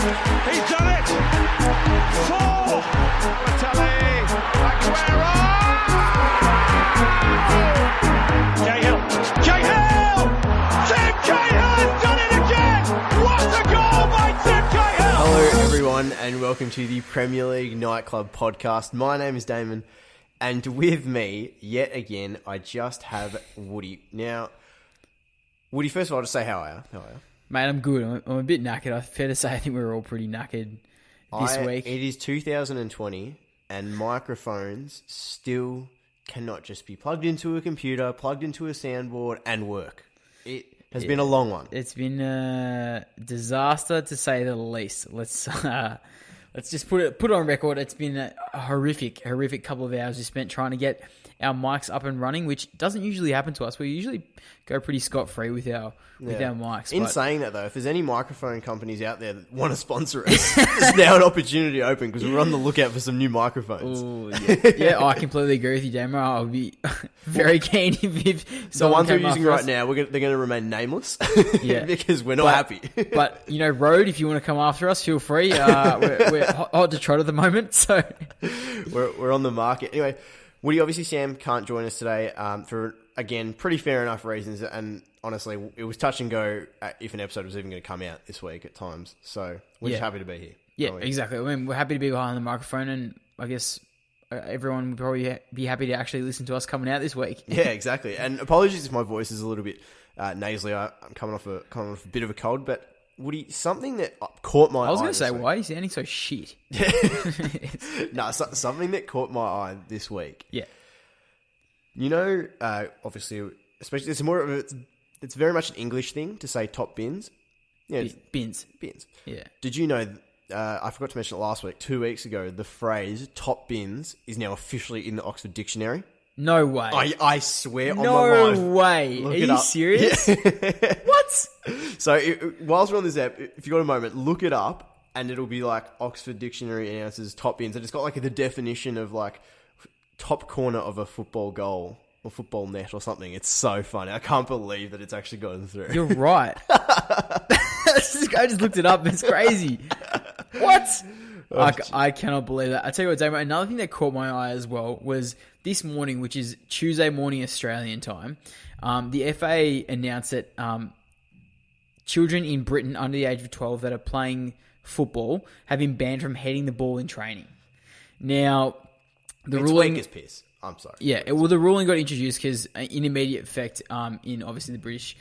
He's done it! 4! Balotelli! Aguero! Cahill! Cahill! Tim Cahill has done it again! What a goal by Tim Cahill! Hello everyone and welcome to the Premier League Nightclub podcast. My name is Damon and with me, yet again, I just have Woody. Now, Woody, first of all, just say how are you? Mate, I'm good. I'm a bit knackered. I fair to say I think we're all pretty knackered this week. It is 2020 and microphones still cannot just be plugged into a computer, plugged into a soundboard and work. It has been a long one. It's been a disaster to say the least. Let's just put it on record. It's been a horrific couple of hours we spent trying to get our mics up and running, which doesn't usually happen to us. We usually go pretty scot-free with our mics. In saying that, though, if there's any microphone companies out there that want to sponsor us, there's now an opportunity open because we're on the lookout for some new microphones. Ooh, yeah, I completely agree with you, Damo. I'll be very keen if the ones we're using right us. Now, they're going to remain nameless because we're not happy. But, Road, if you want to come after us, feel free. We're hot to trot at the moment, so we're on the market. Anyway, Woody, obviously Sam can't join us today for, again, pretty fair enough reasons. And honestly, it was touch and go if an episode was even going to come out this week at times. So we're just happy to be here. Yeah, exactly. I mean, we're happy to be behind the microphone, and I guess everyone would probably be happy to actually listen to us coming out this week. Yeah, exactly. And apologies if my voice is a little bit nasally. I'm coming off a bit of a cold, but Woody, something that caught my eye. I was going to say, why are you sounding so shit? No, something that caught my eye this week. Yeah. Obviously, especially it's very much an English thing to say top bins. Yeah, bins. Yeah. Did you know? I forgot to mention it last week. 2 weeks ago, the phrase "top bins" is now officially in the Oxford Dictionary. No way. I swear on my life. No way. Look Are you serious? Yeah. What? So, whilst we're on this app, if you got a moment, look it up, and it'll be like Oxford Dictionary announces top bins, and it's got like the definition of like top corner of a football goal or football net or something. It's so funny. I can't believe that it's actually gotten through. You're right. This guy just looked it up. It's crazy. What? I cannot believe that. I tell you what, Damo, another thing that caught my eye as well was this morning, which is Tuesday morning Australian time, the FA announced that children in Britain under the age of 12 that are playing football have been banned from heading the ball in training. Now, the ruling is piss. I'm sorry. Yeah, the ruling got introduced because in immediate effect in obviously the British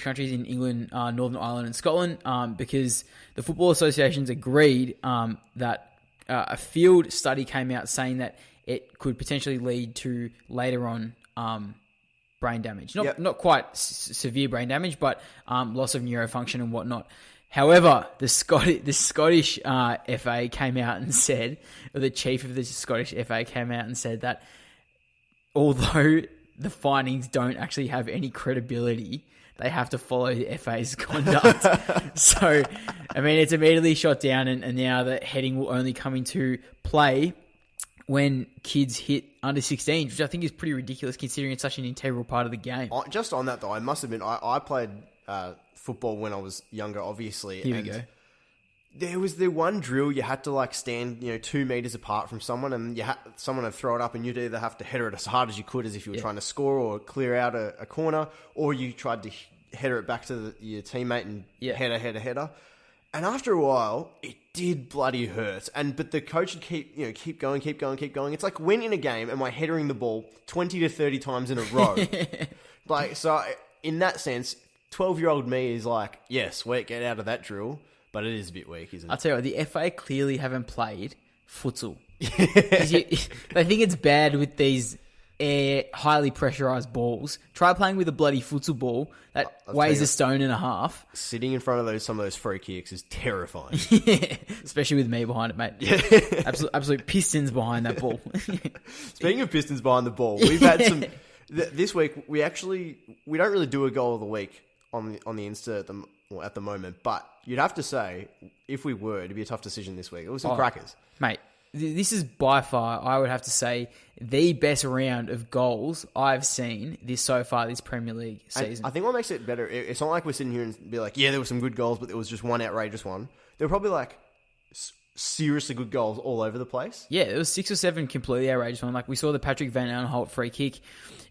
countries, in England, Northern Ireland and Scotland, because the football associations agreed that a field study came out saying that it could potentially lead to later on brain damage. Not quite severe brain damage, but loss of neurofunction and whatnot. However, the Scottish FA came out and said, or the chief of the Scottish FA came out and said that although the findings don't actually have any credibility, they have to follow the FA's conduct. So, I mean, it's immediately shot down, and now the heading will only come into play when kids hit under 16, which I think is pretty ridiculous considering it's such an integral part of the game. Just on that, though, I must admit, I played football when I was younger, obviously. Here we go. There was the one drill you had to stand 2 meters apart from someone, and someone would throw it up, and you'd either have to header it as hard as you could, as if you were trying to score or clear out a corner, or you tried to header it back to your teammate and header. And after a while, it did bloody hurt. But the coach would keep going. It's like when in a game, am I headering the ball 20 to 30 times in a row? So in that sense, 12-year-old me is like, yeah, sweet, get out of that drill. But it is a bit weak, isn't it? I'll tell you what, the FA clearly haven't played futsal. They think it's bad with these highly pressurised balls. Try playing with a bloody futsal ball that weighs a stone and a half. Sitting in front of some of those free kicks is terrifying. Yeah, especially with me behind it, mate. Yeah. Absolute pistons behind that ball. Speaking of pistons behind the ball, we've had some... This week, we don't really do a goal of the week on the Insta at the moment, but you'd have to say, if we were, it'd be a tough decision this week. It was some crackers. Mate, this is by far, I would have to say, the best round of goals I've seen this Premier League season. I think what makes it better, it's not like we're sitting here and be like, yeah, there were some good goals, but there was just one outrageous one. There were probably like seriously good goals all over the place. Yeah, there was 6 or 7 completely outrageous ones. Like we saw the Patrick Van Aanholt free kick,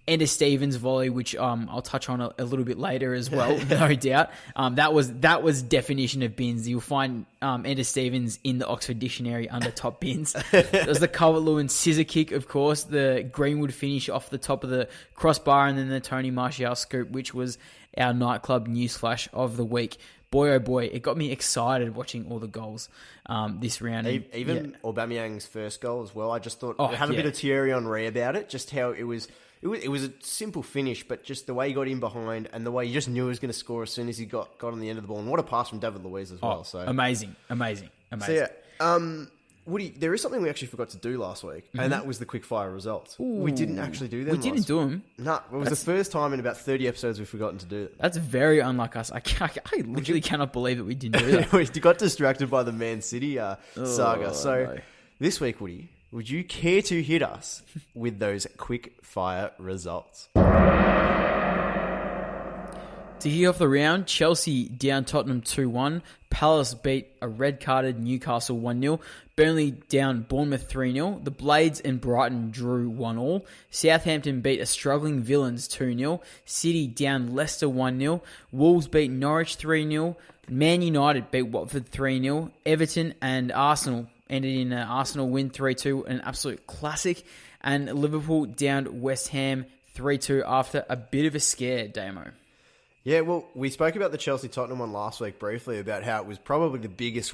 Ender Stevens volley, which I'll touch on a little bit later as well, no doubt. That was definition of bins. You'll find Ender Stevens in the Oxford Dictionary under top bins. There was the Calvert-Lewin scissor kick, of course, the Greenwood finish off the top of the crossbar, and then the Tony Martial scoop, which was our nightclub newsflash of the week. Boy, oh boy, it got me excited watching all the goals this round. Even Aubameyang's first goal as well. I just thought it had a bit of Thierry Henry about it, just how it was a simple finish, but just the way he got in behind and the way you just knew he was going to score as soon as he got on the end of the ball. And what a pass from David Luiz as well. So amazing. So yeah, Woody, there is something we actually forgot to do last week, and that was the quickfire results. Ooh, we didn't actually do them. We didn't do them. No, it was the first time in about 30 episodes we've forgotten to do it. That's very unlike us. I literally cannot believe that we didn't do that. We got distracted by the Man City saga. So this week, Woody, would you care to hit us with those quick fire results? To kick off the round, Chelsea down Tottenham 2-1. Palace beat a red-carded Newcastle 1-0. Burnley down Bournemouth 3-0. The Blades and Brighton drew 1-1. Southampton beat a struggling Villains 2-0. City down Leicester 1-0. Wolves beat Norwich 3-0. Man United beat Watford 3-0. Everton and Arsenal ended in an Arsenal win 3-2, an absolute classic. And Liverpool downed West Ham 3-2 after a bit of a scare, Damo. Yeah, well, we spoke about the Chelsea-Tottenham one last week briefly about how it was probably the biggest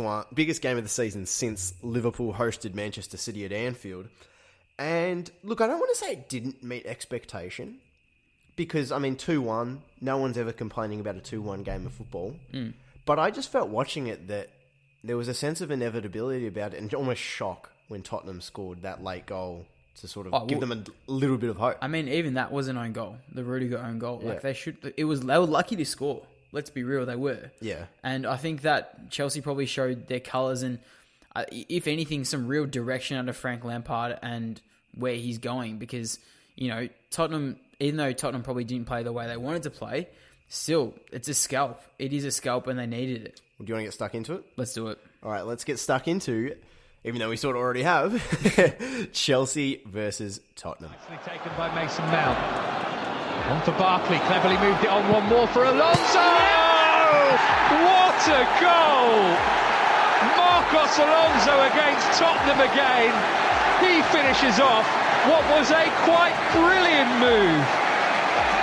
game of the season since Liverpool hosted Manchester City at Anfield. And look, I don't want to say it didn't meet expectation because, 2-1, no one's ever complaining about a 2-1 game of football. But I just felt watching it that there was a sense of inevitability about it and almost shock when Tottenham scored that late goal to sort of give them a little bit of hope. Even that was an own goal. The Rudiger own goal. Yeah. They were lucky to score. Let's be real, they were. Yeah. And I think that Chelsea probably showed their colours and, if anything, some real direction under Frank Lampard and where he's going because, Tottenham, even though Tottenham probably didn't play the way they wanted to play, still, it's a scalp. It is a scalp and they needed it. Do you want to get stuck into it? Let's do it. All right, let's get stuck into, even though we sort of already have, Chelsea versus Tottenham. Nicely taken by Mason Mount. On for Barkley, cleverly moved it on one more for Alonso! What a goal! Marcos Alonso against Tottenham again. He finishes off what was a quite brilliant move.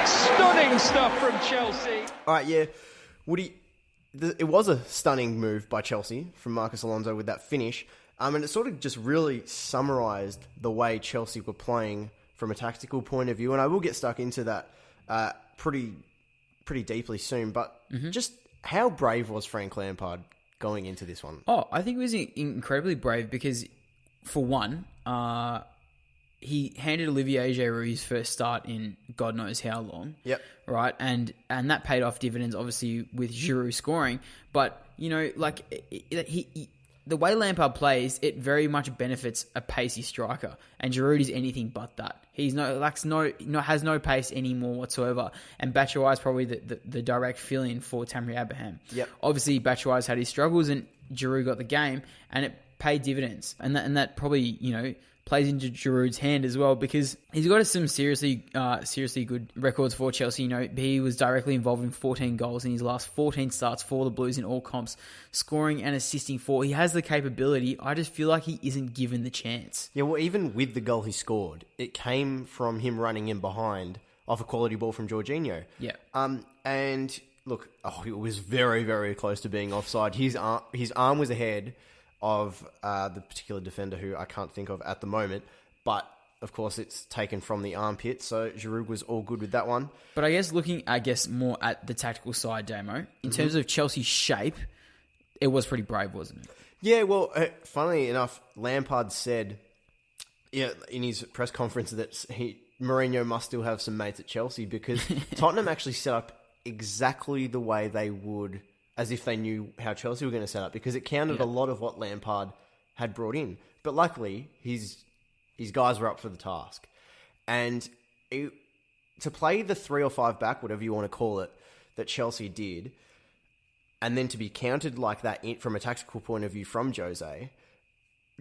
Stunning stuff from Chelsea. All right, yeah. Woody, it was a stunning move by Chelsea from Marcos Alonso with that finish. And it sort of just really summarised the way Chelsea were playing from a tactical point of view. And I will get stuck into that pretty deeply soon. But just how brave was Frank Lampard going into this one? Oh, I think it was incredibly brave because, for one, he handed Olivier Giroud his first start in God knows how long. Yep. Right? And that paid off dividends, obviously, with Giroud scoring. But, the way Lampard plays, it very much benefits a pacey striker, and Giroud is anything but that. He's has no pace anymore whatsoever. And Batshuayi is probably the direct fill-in for Tammy Abraham. Yep. Obviously, Batshuayi's had his struggles, and Giroud got the game, and it paid dividends, and that probably plays into Giroud's hand as well because he's got some seriously good records for Chelsea. He was directly involved in 14 goals in his last 14 starts for the Blues in all comps, scoring and assisting for. He has the capability. I just feel like he isn't given the chance. Yeah, well, even with the goal he scored, it came from him running in behind off a quality ball from Jorginho. Yeah. And look, it was very, very close to being offside. His arm was ahead of the particular defender who I can't think of at the moment. But, of course, it's taken from the armpit, so Giroud was all good with that one. But I guess looking, more at the tactical side, Damo, in terms of Chelsea's shape, it was pretty brave, wasn't it? Yeah, well, funnily enough, Lampard said in his press conference that Mourinho must still have some mates at Chelsea because Tottenham actually set up exactly the way they would as if they knew how Chelsea were going to set up because it countered a lot of what Lampard had brought in. But luckily, his guys were up for the task. And to play the 3 or 5 back, whatever you want to call it, that Chelsea did, and then to be countered like that from a tactical point of view from Jose,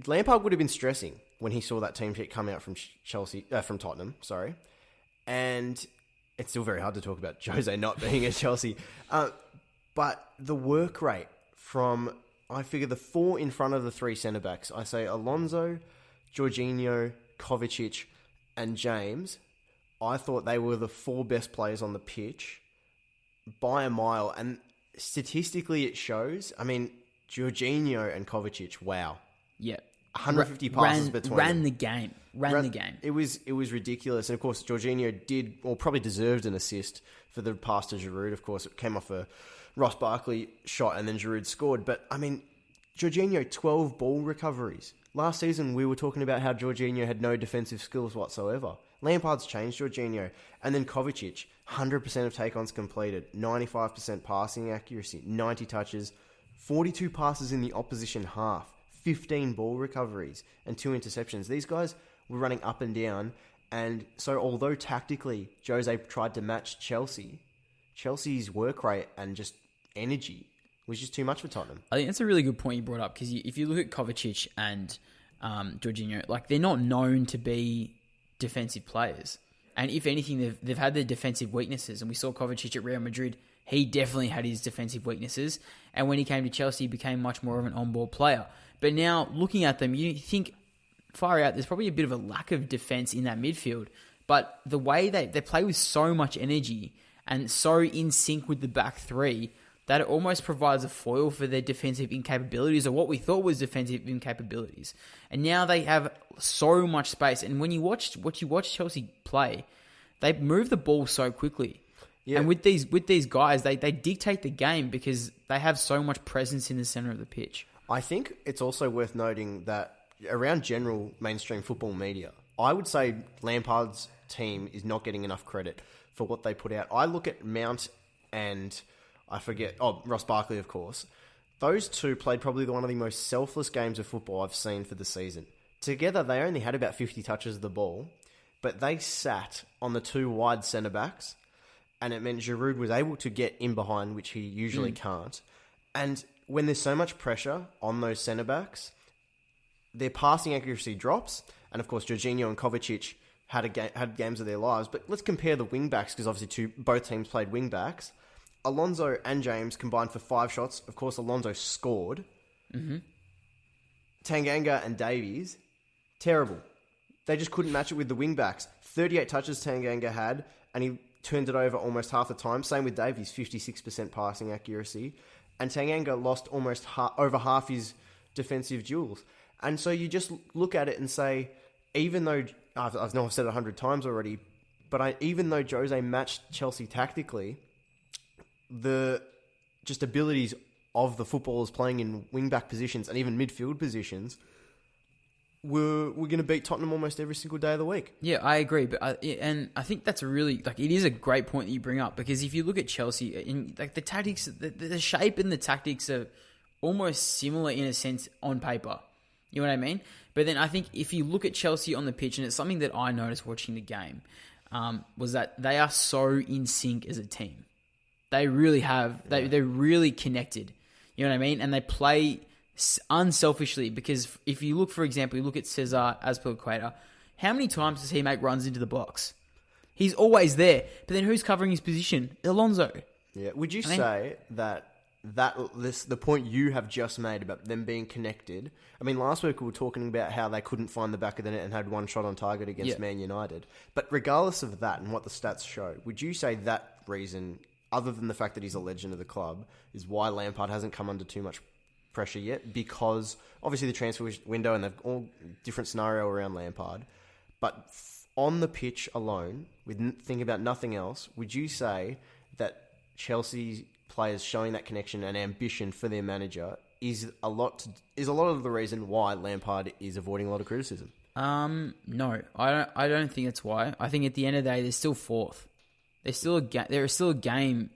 Lampard would have been stressing when he saw that team sheet come out from from Tottenham, sorry. And it's still very hard to talk about Jose not being at Chelsea. But the work rate from, I figure, the four in front of the three centre-backs, I say Alonso, Jorginho, Kovacic, and James, I thought they were the four best players on the pitch by a mile. And statistically it shows, I mean, Jorginho and Kovacic, wow. Yeah. 150 passes between ran them. the game. Ran the game. It was ridiculous. And of course, Jorginho did, or probably deserved an assist for the pass to Giroud. Of course, it came off a Ross Barkley shot and then Giroud scored. But, I mean, Jorginho, 12 ball recoveries. Last season, we were talking about how Jorginho had no defensive skills whatsoever. Lampard's changed Jorginho. And then Kovacic, 100% of take-ons completed, 95% passing accuracy, 90 touches, 42 passes in the opposition half, 15 ball recoveries, and 2 interceptions. These guys were running up and down. And so although tactically Jose tried to match Chelsea's work rate and just energy was just too much for Tottenham. I think that's a really good point you brought up, because if you look at Kovacic and Jorginho, like, they're not known to be defensive players. And if anything, they've had their defensive weaknesses. And we saw Kovacic at Real Madrid. He definitely had his defensive weaknesses. And when he came to Chelsea, he became much more of an on-ball player. But now, looking at them, you think, far out, there's probably a bit of a lack of defense in that midfield. But the way they play with so much energy and so in sync with the back three, that it almost provides a foil for their defensive incapabilities, or what we thought was defensive incapabilities. And now they have so much space. And when you watch Chelsea play, they move the ball so quickly. Yeah. And with these guys, they dictate the game because they have so much presence in the center of the pitch. I think it's also worth noting that around general mainstream football media, I would say Lampard's team is not getting enough credit for what they put out. I look at Mount and Ross Barkley, of course. Those two played probably one of the most selfless games of football I've seen for the season. Together, they only had about 50 touches of the ball, but they sat on the two wide centre-backs, and it meant Giroud was able to get in behind, which he usually can't. And when there's so much pressure on those centre-backs, their passing accuracy drops. And of course, Jorginho and Kovacic had games of their lives. But let's compare the wing-backs, because obviously both teams played wing-backs. Alonso and James combined for 5 shots. Of course, Alonso scored. Mm-hmm. Tanganga and Davies, terrible. They just couldn't match it with the wing-backs. 38 touches Tanganga had, and he turned it over almost half the time. Same with Davies, 56% passing accuracy. And Tanganga lost almost over half his defensive duels. And so you just look at it and say, even though, I've said it 100 times already, but even though Jose matched Chelsea tactically, the just abilities of the footballers playing in wing-back positions and even midfield positions, we're going to beat Tottenham almost every single day of the week. Yeah, I agree. But I think that's it is a great point that you bring up, because if you look at Chelsea, the tactics, the shape and the tactics are almost similar in a sense on paper. You know what I mean? But then I think if you look at Chelsea on the pitch, and it's something that I noticed watching the game, was that they are so in sync as a team. They really have. They're really connected. You know what I mean? And they play unselfishly, because if you look, for example, you look at Cesar Azpilicueta, how many times does he make runs into the box? He's always there. But then who's covering his position? Alonso. Yeah. Would you say that the point you have just made about them being connected? I mean, last week we were talking about how they couldn't find the back of the net and had one shot on target against Man United. But regardless of that and what the stats show, would you say that reason, other than the fact that he's a legend of the club, is why Lampard hasn't come under too much pressure yet? Because obviously the transfer window, and they've all different scenario around Lampard, but on the pitch alone, thinking about nothing else, would you say that Chelsea players showing that connection and ambition for their manager is a lot of the reason why Lampard is avoiding a lot of criticism? No, I don't think that's why. I think at the end of the day, they're still fourth. They're still a game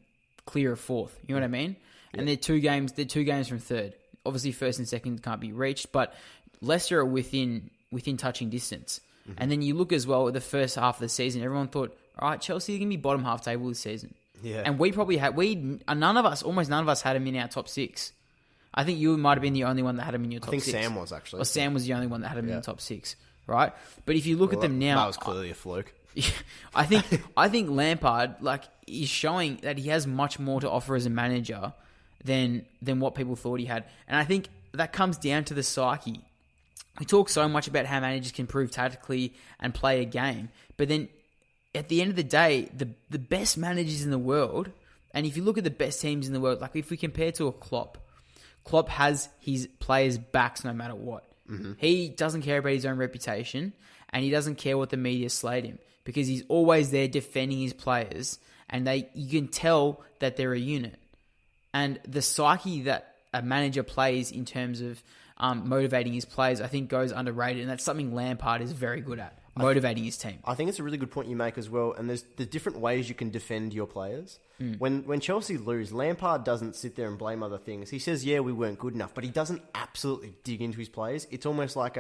clear of fourth. You know what I mean? Yeah. And they're two games from third. Obviously, first and second can't be reached, but Leicester are within touching distance. Mm-hmm. And then you look as well at the first half of the season. Everyone thought, all right, Chelsea are going to be bottom half table this season. Yeah. And we probably had almost none of us had him in our top 6. I think you might have been the only one that had him in your top 6. I think Sam was, actually. Or Sam was the only one that had him in the top 6, right? But if you look at them now, that was clearly a fluke. I think Lampard is showing that he has much more to offer as a manager than what people thought he had, and I think that comes down to the psyche. We talk so much about how managers can improve tactically and play a game, but then at the end of the day, the best managers in the world, and if you look at the best teams in the world, like if we compare to a Klopp has his players' backs no matter what. Mm-hmm. He doesn't care about his own reputation, and he doesn't care what the media slate him, because he's always there defending his players, and you can tell that they're a unit. And the psyche that a manager plays in terms of motivating his players, I think goes underrated, and that's something Lampard is very good at, motivating his team. I think it's a really good point you make as well, and there's the different ways you can defend your players. When Chelsea lose, Lampard doesn't sit there and blame other things. He says, yeah, we weren't good enough, but he doesn't absolutely dig into his players. It's almost like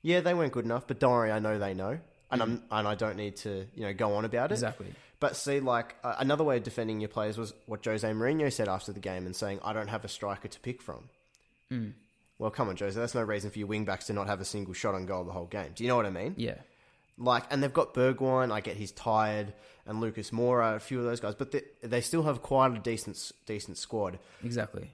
yeah, they weren't good enough, but don't worry, I know they know, and I don't need to go on about it. Exactly. But see, another way of defending your players was what Jose Mourinho said after the game and saying, I don't have a striker to pick from. Well, come on, Jose, that's no reason for your wing-backs to not have a single shot on goal the whole game. Do you know what I mean? Yeah. And they've got Bergwijn, I get he's tired, and Lucas Moura, a few of those guys, but they still have quite a decent squad. Exactly.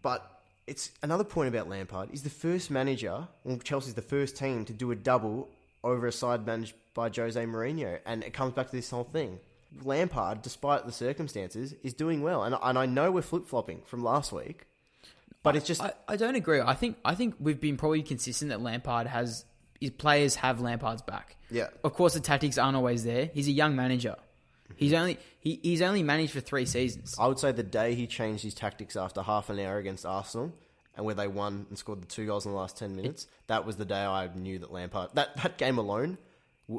But it's another point about Lampard. He's the first manager, Chelsea's the first team to do a double over a side managed by Jose Mourinho, and it comes back to this whole thing. Lampard, despite the circumstances, is doing well, and I know we're flip-flopping from last week, but it's just... I don't agree. I think we've been probably consistent that Lampard his players have Lampard's back. Yeah. Of course, the tactics aren't always there. He's a young manager. He's only managed for 3 seasons. I would say the day he changed his tactics after half an hour against Arsenal, and where they won and scored the 2 goals in the last 10 minutes, that was the day I knew that Lampard... That game alone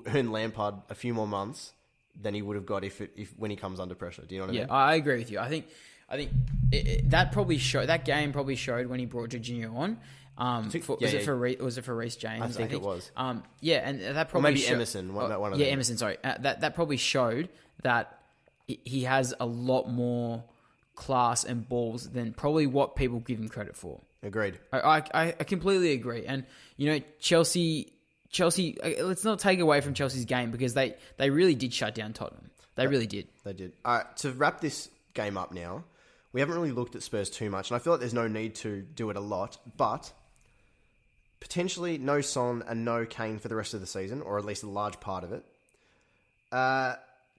earned Lampard a few more months than he would have got if when he comes under pressure. Do you know what I mean? Yeah, I agree with you. I think that game probably showed when he brought Jorginho on. Was it for Reece James? I think it was. And that probably or maybe Emerson. One of them. Emerson. Sorry, that probably showed that he has a lot more class and balls than probably what people give him credit for. Agreed. I completely agree. And Chelsea. Let's not take away from Chelsea's game, because they really did shut down Tottenham. They really did. They did. All right, to wrap this game up now, we haven't really looked at Spurs too much, and I feel like there's no need to do it a lot, but potentially no Son and no Kane for the rest of the season, or at least a large part of it.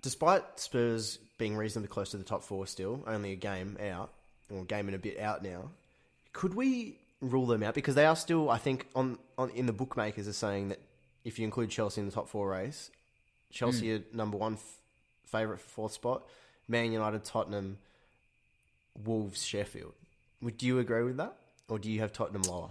Despite Spurs being reasonably close to the top 4 still, only a game out, or a game and a bit out now, could we rule them out? Because they are still, I think, in the bookmakers are saying that if you include Chelsea in the top 4 race, Chelsea are number 1 favourite for 4th spot, Man United, Tottenham, Wolves, Sheffield. Do you agree with that? Or do you have Tottenham lower?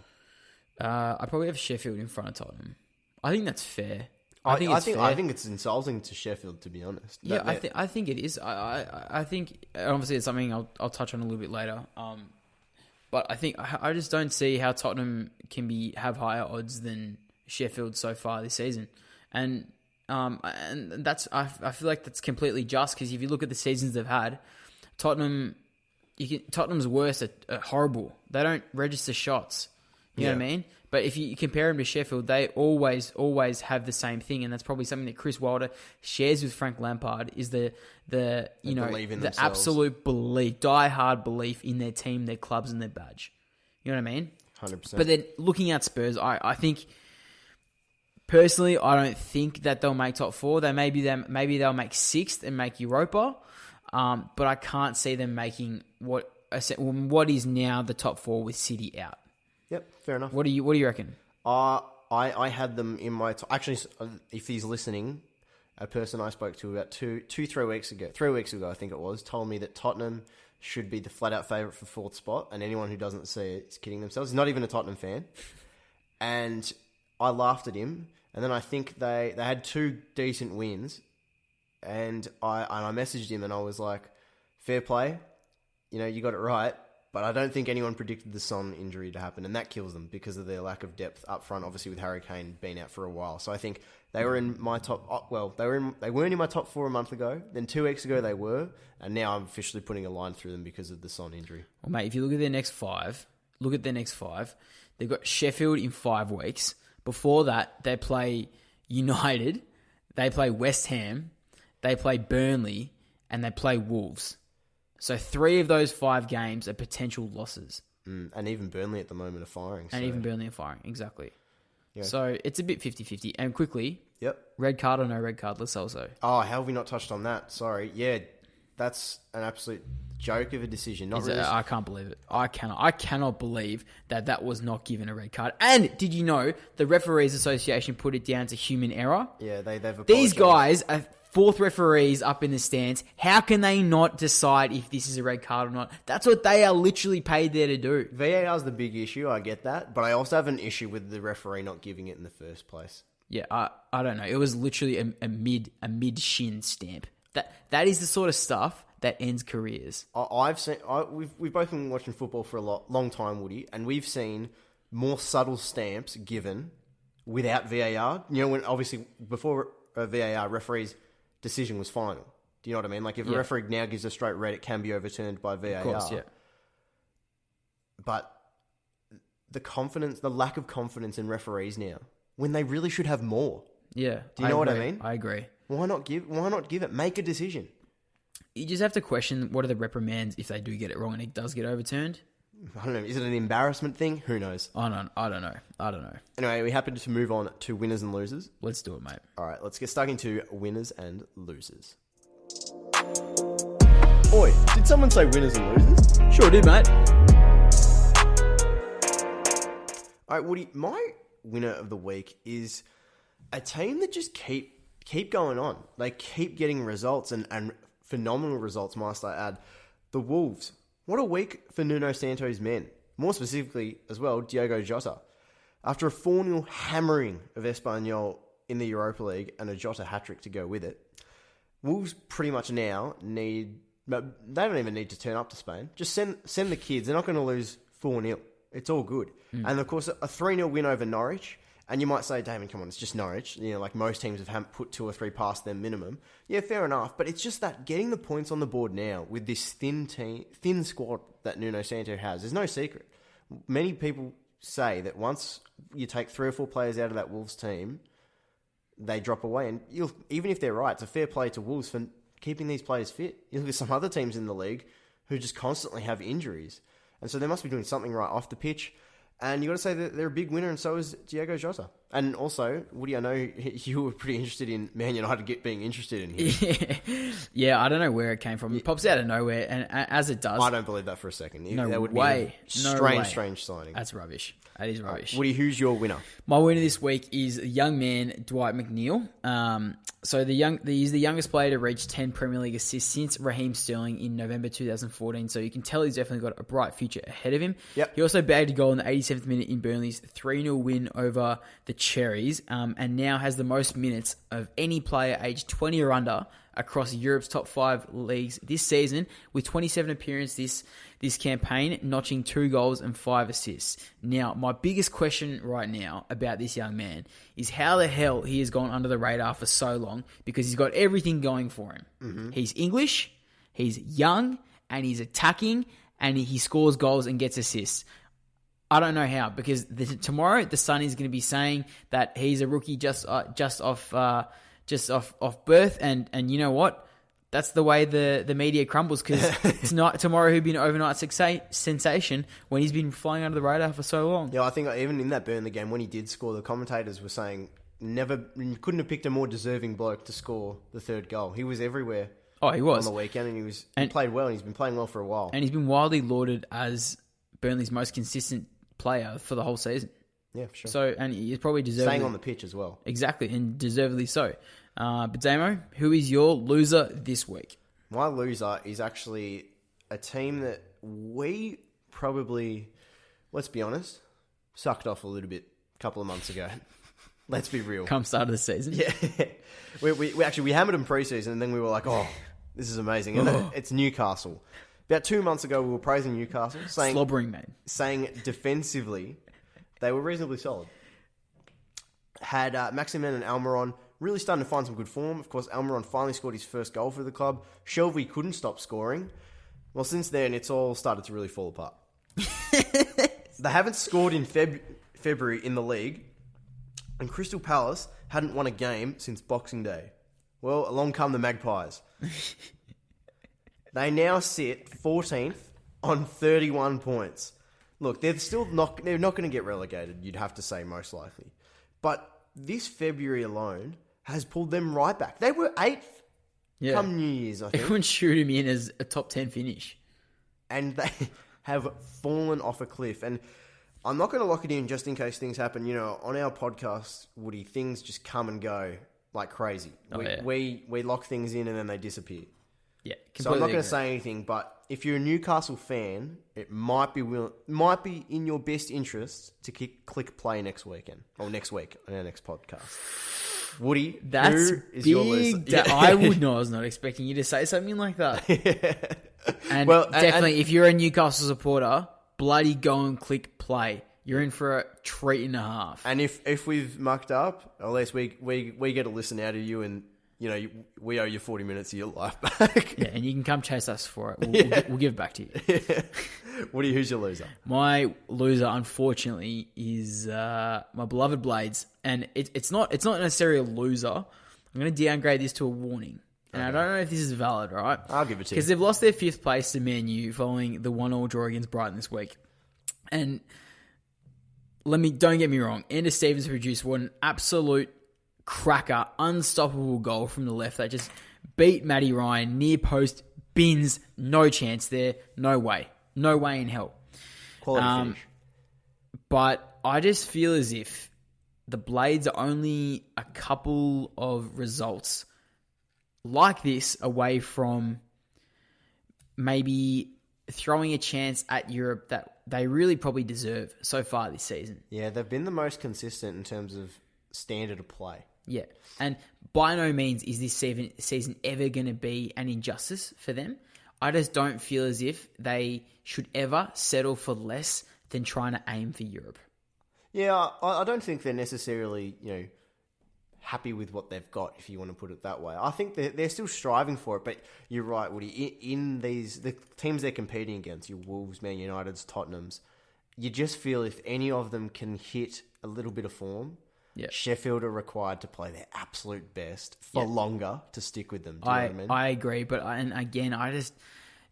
I probably have Sheffield in front of Tottenham. I think that's fair. I think it's insulting to Sheffield, to be honest. Yeah, I think it is. I think, obviously it's something I'll touch on a little bit later. But I just don't see how Tottenham can have higher odds than Sheffield so far this season, and that's I feel like that's completely just, because if you look at the seasons they've had, Tottenham's worst are horrible. They don't register shots. You know what I mean? But if you compare them to Sheffield, they always have the same thing, and that's probably something that Chris Wilder shares with Frank Lampard, is the absolute belief, die-hard belief in their team, their clubs, and their badge. You know what I mean? 100%. But then looking at Spurs, I think personally, I don't think that they'll make top 4. Maybe they'll make 6th and make Europa, but I can't see them making what is now the top 4 with City out. Yep, fair enough. What do you reckon? I had them in my... Actually, if he's listening, a person I spoke to about 3 weeks ago, I think it was, told me that Tottenham should be the flat-out favourite for 4th spot, and anyone who doesn't see it is kidding themselves. He's not even a Tottenham fan. And I laughed at him, and then I think they had 2 decent wins, and I messaged him, and I was like, fair play, you got it right. But I don't think anyone predicted the Son injury to happen, and that kills them because of their lack of depth up front. Obviously, with Harry Kane being out for a while, so I think they were in my top. Well, they weren't in my top 4 a month ago. Then 2 weeks ago they were, and now I'm officially putting a line through them because of the Son injury. Well, mate, if you look at their next 5, they've got Sheffield in 5 weeks. Before that, they play United, they play West Ham, they play Burnley, and they play Wolves. So 3 of those 5 games are potential losses. And even Burnley at the moment are firing. And even Burnley are firing, exactly. Yeah. So it's a bit 50-50. And quickly, Yep. red card or no red card, let's also. Oh, how have we not touched on that? Sorry. Yeah, that's an absolute joke of a decision. Not really. I can't believe it. I cannot believe that was not given a red card. And did you know the Referees Association put it down to human error? Yeah, they've apologized. These guys are 4th referees up in the stands. How can they not decide if this is a red card or not? That's what they are literally paid there to do. VAR is the big issue. I get that, but I also have an issue with the referee not giving it in the first place. Yeah, I don't know. It was literally a mid shin stamp. That is the sort of stuff that ends careers. We've both been watching football for a long time, Woody, and we've seen more subtle stamps given without VAR. You know, when obviously before VAR, referees' decision was final. Do you know what I mean? Like if a referee now gives a straight red, it can be overturned by VAR. Of course, yeah. But the lack of confidence in referees now, when they really should have more. Yeah. Do you know what I mean? I agree. Why not give it? Make a decision. You just have to question what are the reprimands if they do get it wrong and it does get overturned. I don't know. Is it an embarrassment thing? Who knows? I don't know. Anyway, we happen to move on to winners and losers. Let's do it, mate. All right, let's get stuck into winners and losers. Oi, did someone say winners and losers? Sure did, mate. All right, Woody, my winner of the week is a team that just keep going on. They keep getting results and phenomenal results, must I add. The Wolves. What a week for Nuno Santo's men. More specifically, as well, Diogo Jota. After a 4-0 hammering of Espanyol in the Europa League and a Jota hat-trick to go with it, Wolves pretty much now need... They don't even need to turn up to Spain. Just send the kids. They're not going to lose 4-0. It's all good. And, of course, a 3-0 win over Norwich. And you might say, Damon, come on, it's just Norwich. You know, like most teams have put 2 or 3 past their minimum. Yeah, fair enough. But it's just that getting the points on the board now with this thin squad that Nuno Santo has is no secret. Many people say that once you take 3 or 4 players out of that Wolves team, they drop away. And even if they're right, it's a fair play to Wolves for keeping these players fit. You look at some other teams in the league who just constantly have injuries. And so they must be doing something right off the pitch. And you got to say that they're a big winner, and so is Diogo Jota. And also, Woody, I know you were pretty interested in Man United being interested in him. Yeah, I don't know where it came from. It pops out of nowhere, and as it does... I don't believe that for a second. No that would way. Be a strange signing. That's rubbish. That is rubbish. Woody, who's your winner? My winner this week is a young man, Dwight McNeil. So he's the youngest player to reach 10 Premier League assists since Raheem Sterling in November 2014. So you can tell he's definitely got a bright future ahead of him. Yep. He also bagged a goal in the 87th minute in Burnley's 3-0 win over the Cherries, and now has the most minutes of any player aged 20 or under across Europe's top 5 leagues this season, with 27 appearances this campaign, notching 2 goals and 5 assists. Now, my biggest question right now about this young man is how the hell he has gone under the radar for so long, because he's got everything going for him. Mm-hmm. He's English, he's young, and he's attacking, and he scores goals and gets assists. I don't know how, because tomorrow the Sun is going to be saying that he's a rookie just off birth, and you know what? That's the way the media crumbles, because it's not tomorrow who'd be an overnight sensation when he's been flying under the radar for so long. Yeah, I think even in that Burnley game when he did score, the commentators were saying couldn't have picked a more deserving bloke to score the 3rd goal. He was everywhere. Oh, he was on the weekend, and he played well, and he's been playing well for a while. And he's been widely lauded as Burnley's most consistent player for the whole season. Yeah, for sure. So, and he's probably deservedly... Staying on the pitch as well. Exactly, and deservedly so. But Damo, who is your loser this week? My loser is actually a team that we probably, let's be honest, sucked off a little bit a couple of months ago. Let's be real. Come start of the season. Yeah. we hammered them pre-season, and then we were like, oh, this is amazing. And it's Newcastle. About 2 months ago, we were praising Newcastle, Slobbering, mate. saying defensively they were reasonably solid. Had Maximin and Almiron really starting to find some good form. Of course, Almiron finally scored his first goal for the club. Shelby couldn't stop scoring. Well, since then, it's all started to really fall apart. They haven't scored in February in the league, and Crystal Palace hadn't won a game since Boxing Day. Well, along come the Magpies. They now sit 14th on 31 points. Look, they're not going to get relegated, you'd have to say, most likely. But this February alone has pulled them right back. They were 8th come New Year's, I think. Everyone shooted him in as a top 10 finish. And they have fallen off a cliff. And I'm not going to lock it in just in case things happen. You know, on our podcast, Woody, things just come and go like crazy. We lock things in and then they disappear. Yeah, so I'm not going to say anything, but if you're a Newcastle fan, it might be in your best interest to click play next weekend or next week on our next podcast. Woody, that's who is your loser? I was not expecting you to say something like that. And definitely, if you're a Newcastle supporter, bloody go and click play. You're in for a treat and a half. And if we've mucked up, at least we get a listen out of you, and you know we owe you 40 minutes of your life back. Yeah, and you can come chase us for it. We'll give it back to you. Yeah. Woody, who's your loser? My loser, unfortunately, is my beloved Blades, and it's not necessarily a loser. I'm going to downgrade this to a warning. And I don't know if this is valid, right? I'll give it to you. Because they've lost their 5th place to Man U following the 1-1 draw against Brighton this week. And don't get me wrong, Anders Stevens produced an absolute cracker, unstoppable goal from the left that just beat Matty Ryan, near post, bins, no chance there, no way in hell. Quality finish. But I just feel as if the Blades are only a couple of results like this away from maybe throwing a chance at Europe that they really probably deserve so far this season. Yeah, they've been the most consistent in terms of standard of play. Yeah, and by no means is this season ever going to be an injustice for them. I just don't feel as if they should ever settle for less than trying to aim for Europe. Yeah, I don't think they're necessarily, happy with what they've got, if you want to put it that way. I think they're still striving for it, but you're right, Woody. In the teams they're competing against, your Wolves, Man United's, Tottenham's, you just feel if any of them can hit a little bit of form, Sheffield are required to play their absolute best for longer to stick with them. Do you know what I mean? I agree, but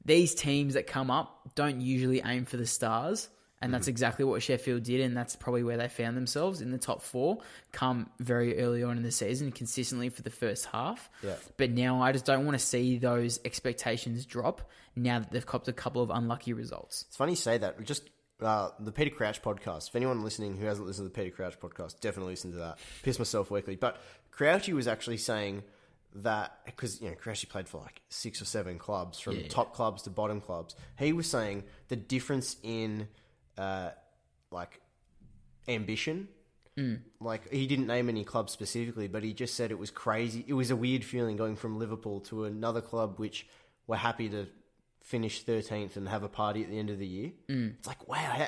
these teams that come up don't usually aim for the stars. And that's exactly what Sheffield did, and that's probably where they found themselves in the top 4, come very early on in the season, consistently for the first half. Yeah. But now I just don't want to see those expectations drop now that they've copped a couple of unlucky results. It's funny you say that. Just the Peter Crouch podcast. If anyone listening who hasn't listened to the Peter Crouch podcast, definitely listen to that. Piss myself weekly. But Crouchy was actually saying that, because Crouchy played for like 6 or 7 clubs, from top clubs to bottom clubs. He was saying the difference in ambition. Like, he didn't name any clubs specifically, but he just said it was crazy. It was a weird feeling going from Liverpool to another club which were happy to finish 13th and have a party at the end of the year. It's like, wow.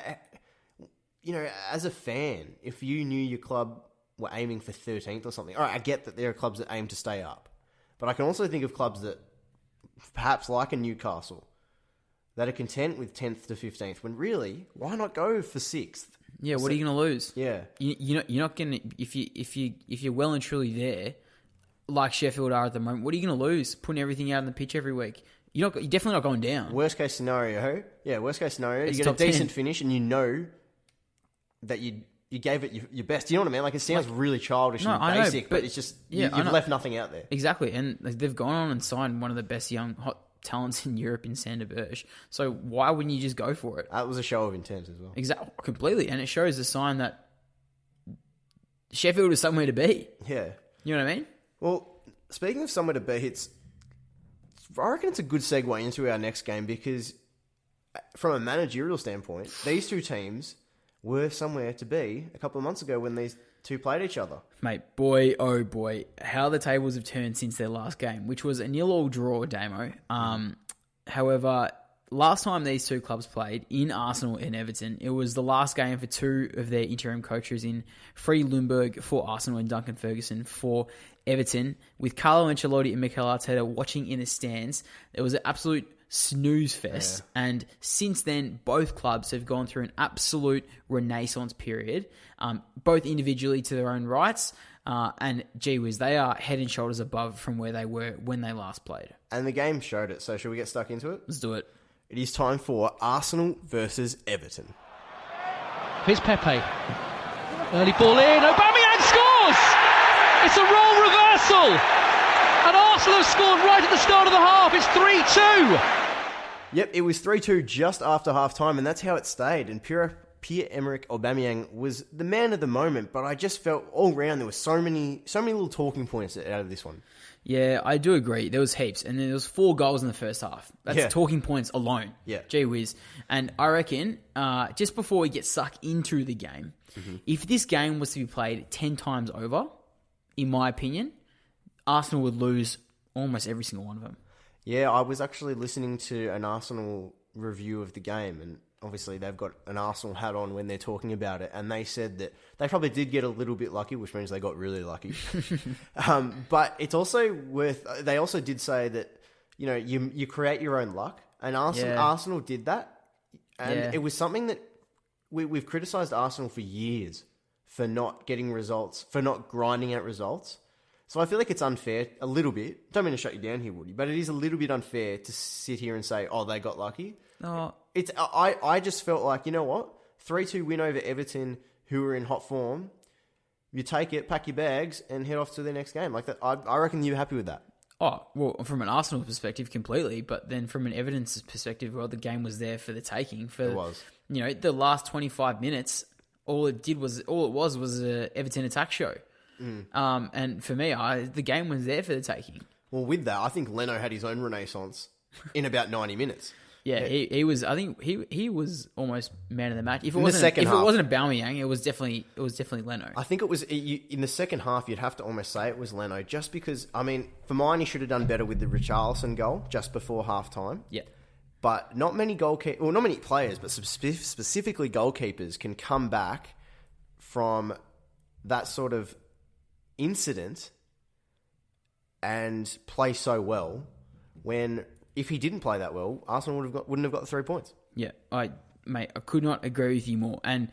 As a fan, if you knew your club were aiming for 13th or something, all right, I get that there are clubs that aim to stay up, but I can also think of clubs that, perhaps like a Newcastle, that are content with 10th to 15th, when really, why not go for 6th? Yeah, what are you going to lose? Yeah. You're not going to, if you're well and truly there, like Sheffield are at the moment, what are you going to lose? Putting everything out on the pitch every week. You're definitely not going down. Worst case scenario, you get a decent finish and you know that you gave it your best. You know what I mean? Like, it sounds really childish and basic, but it's just, you've left nothing out there. Exactly, and they've gone on and signed one of the best young hot talents in Europe in Sander Berge. So why wouldn't you just go for it? That was a show of intent as well. Exactly, completely. And it shows a sign that Sheffield is somewhere to be. Yeah. You know what I mean? Well, speaking of somewhere to be, I reckon it's a good segue into our next game, because from a managerial standpoint, these two teams were somewhere to be a couple of months ago when these two played each other. Mate, boy, oh boy, how the tables have turned since their last game, which was a 0-0 draw, Damo. However, last time these two clubs played in Arsenal and Everton, it was the last game for two of their interim coaches in Freddie Ljungberg for Arsenal and Duncan Ferguson for Everton. With Carlo Ancelotti and Mikel Arteta watching in the stands, it was an absolute snooze fest. Yeah. And since then, both clubs have gone through an absolute renaissance period, both individually to their own rights. And gee whiz, they are head and shoulders above from where they were when they last played. And the game showed it, so should we get stuck into it? Let's do it. It is time for Arsenal versus Everton. Here's Pepe. Early ball in, Aubameyang scores! It's a role reversal! And Arsenal have scored right at the start of the half. It's 3-2. Yep, it was 3-2 just after half-time, and that's how it stayed. And Pierre-Emerick Aubameyang was the man of the moment, but I just felt all round there was so many little talking points out of this one. Yeah, I do agree. There was heaps, and there was 4 goals in the first half. That's talking points alone. Yeah. Gee whiz. And I reckon, just before we get stuck into the game, if this game was to be played 10 times over, in my opinion, Arsenal would lose almost every single one of them. Yeah, I was actually listening to an Arsenal review of the game, and obviously they've got an Arsenal hat on when they're talking about it, and they said that they probably did get a little bit lucky, which means they got really lucky. But it's also they also did say that, you know, you create your own luck, and Arsenal did that, and it was something that we've criticised Arsenal for years for not getting results, for not grinding out results. So I feel like it's unfair, a little bit. Don't mean to shut you down here, Woody, but it is a little bit unfair to sit here and say, oh, they got lucky. No. I just felt like, you know what? 3-2 win over Everton, who were in hot form. You take it, pack your bags, and head off to the next game. Like that, I reckon you're happy with that. Oh, well, from an Arsenal perspective, completely. But then from an Everton perspective, well, the game was there for the taking. It was. You know, the last 25 minutes, all it was an Everton attack show. And for me, the game was there for the taking. Well, with that, I think Leno had his own renaissance in about 90 minutes. Yeah, he was. I think he was almost man of the match. If it in wasn't, the second half, it wasn't Aubameyang, it was definitely Leno. I think it was in the second half. You'd have to almost say it was Leno, just because. I mean, for mine, he should have done better with the Richarlison goal just before half time. Yeah, but not many not many players, but specifically goalkeepers can come back from that sort of incident and play so well when. If he didn't play that well, Arsenal wouldn't have got the 3 points. Yeah, I could not agree with you more. And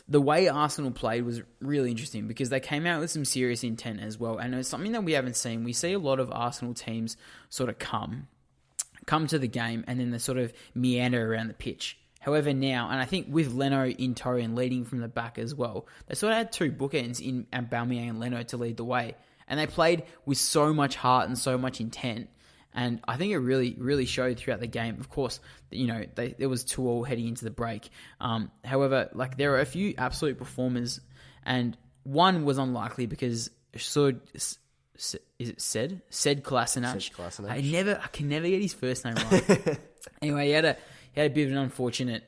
the way Arsenal played was really interesting because they came out with some serious intent as well. And it's something that we haven't seen. We see a lot of Arsenal teams sort of come to the game and then they sort of meander around the pitch. However, now, and I think with Leno in tow and leading from the back as well, they sort of had 2 bookends in Aubameyang and Leno to lead the way. And they played with so much heart and so much intent. And I think it really, really showed throughout the game. Of course, you know, there was 2-2 heading into the break. However, like there are a few absolute performers, and one was unlikely because Said Kolasinac. I can never get his first name right. Anyway, he had a bit of an unfortunate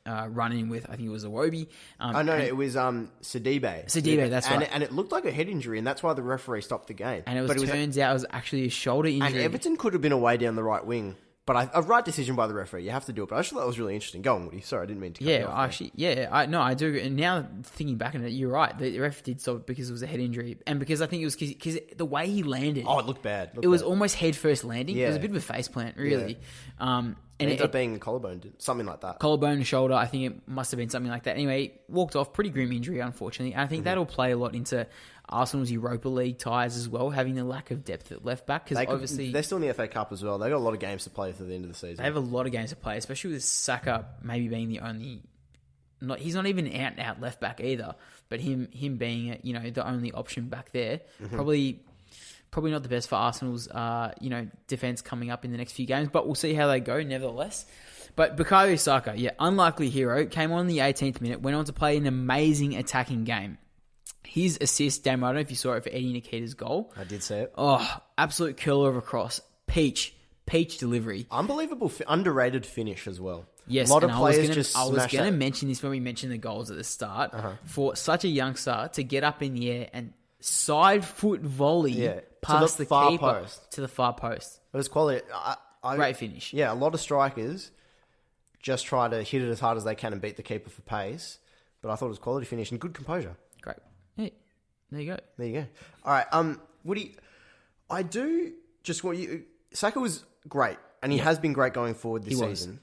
run-in with, I think it was Iwobi. It was Sidibe. Sidibe, that's right. And it looked like a head injury, and that's why the referee stopped the game. And turns out it was actually a shoulder injury. And Everton could have been away down the right wing. But a right decision by the referee. You have to do it. But I actually thought that was really interesting. Go on, Woody. Sorry, I didn't mean to cut you off. I do. And now thinking back on it, you're right. The ref did stop it because it was a head injury. And because I think it was because the way he landed. Oh, it looked bad. It was almost head first landing. Yeah. It was a bit of a face plant, really. Yeah. And it ended up being a collarbone, something like that. Collarbone and shoulder, I think it must have been something like that. Anyway, walked off, pretty grim injury, unfortunately. And I think that'll play a lot into Arsenal's Europa League ties as well, having the lack of depth at left back. Because obviously they're still in the FA Cup as well. They've got a lot of games to play for the end of the season. They have a lot of games to play, especially with Saka maybe being the only. He's not even out and out left back either, but him being the only option back there, probably not the best for Arsenal's defense coming up in the next few games. But we'll see how they go, nevertheless. But Bukayo Saka, unlikely hero, came on in the 18th minute, went on to play an amazing attacking game. His assist, Damo, I don't know if you saw it for Eddie Nikita's goal. I did see it. Oh, absolute curler of a cross. Peach delivery. Unbelievable, underrated finish as well. Yes, a lot of players just smash that. I was going to mention this when we mentioned the goals at the start. For such a youngster to get up in the air and side foot volley past the keeper to the far post. It was quality. Great finish. Yeah, a lot of strikers just try to hit it as hard as they can and beat the keeper for pace. But I thought it was quality finish and good composure. Great. Hey, there you go. There you go. All right, Woody, I do just want you... Saka was great, and he has been great going forward this season.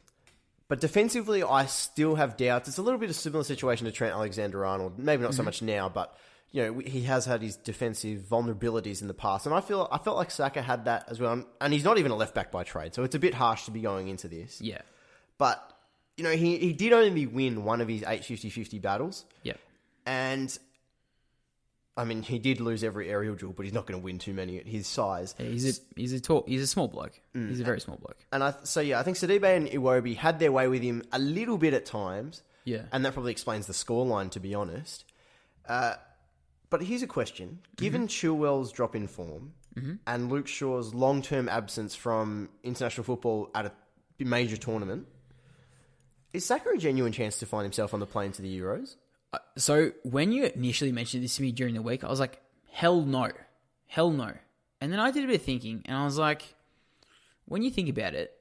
But defensively, I still have doubts. It's a little bit of a similar situation to Trent Alexander-Arnold. Maybe not so much now, but he has had his defensive vulnerabilities in the past. And I felt like Saka had that as well. And he's not even a left-back by trade, so it's a bit harsh to be going into this. Yeah. But... he did only win one of his 8 50-50 battles. Yeah. And, I mean, he did lose every aerial duel, but he's not going to win too many at his size. Yeah, he's a small bloke. He's a very small bloke. And I think Sidibe and Iwobi had their way with him a little bit at times. Yeah. And that probably explains the scoreline, to be honest. But here's a question. Given Chilwell's drop in form and Luke Shaw's long-term absence from international football at a major tournament, is Saka a genuine chance to find himself on the plane to the Euros? So when you initially mentioned this to me during the week, I was like, hell no. Hell no. And then I did a bit of thinking, and I was like, when you think about it,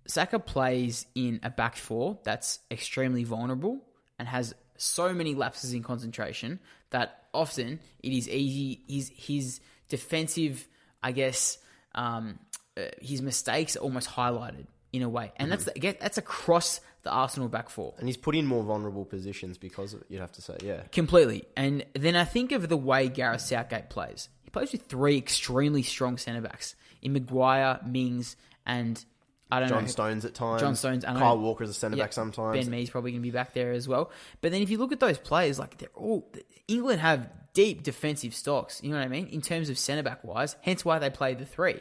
Saka plays in a back four that's extremely vulnerable and has so many lapses in concentration that often it is easy, his defensive, I guess, his mistakes are almost highlighted in a way. And that's across the Arsenal back four. And he's put in more vulnerable positions because of it, you'd have to say, yeah. Completely. And then I think of the way Gareth Southgate plays. He plays with 3 extremely strong centre-backs in Maguire, Mings, and I don't know. John Stones at times. John Stones. Kyle Walker as a centre-back sometimes. Ben Mee's probably going to be back there as well. But then if you look at those players, like England have deep defensive stocks, you know what I mean? In terms of centre-back wise, hence why they play the 3.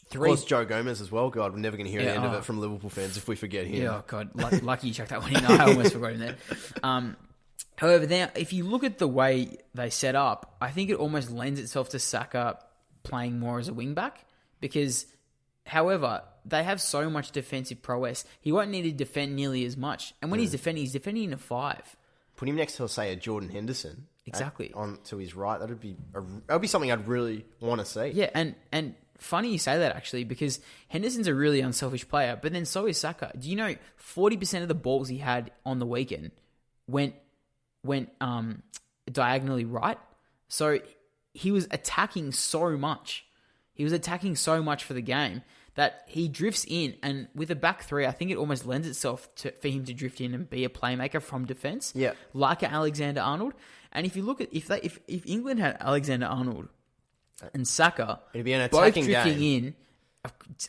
Of course, Joe Gomez as well. God, we're never going to hear the end of it from Liverpool fans if we forget him. Yeah, God, lucky you chucked that one in. I almost forgot him there. However, now, if you look at the way they set up, I think it almost lends itself to Saka playing more as a wing-back because, however, they have so much defensive prowess, he won't need to defend nearly as much. And when he's defending in a 5. Put him next to, say, a Jordan Henderson. Exactly. On to his right. That would be something I'd really want to see. Yeah, and funny you say that, actually, because Henderson's a really unselfish player, but then so is Saka. Do you know 40% of the balls he had on the weekend went diagonally right? So he was attacking so much. He was attacking so much for the game that he drifts in, and with a back 3, I think it almost lends itself for him to drift in and be a playmaker from defence, like an Alexander-Arnold. And if you look at if England had Alexander-Arnold and Saka, it'd be an both attacking drifting game.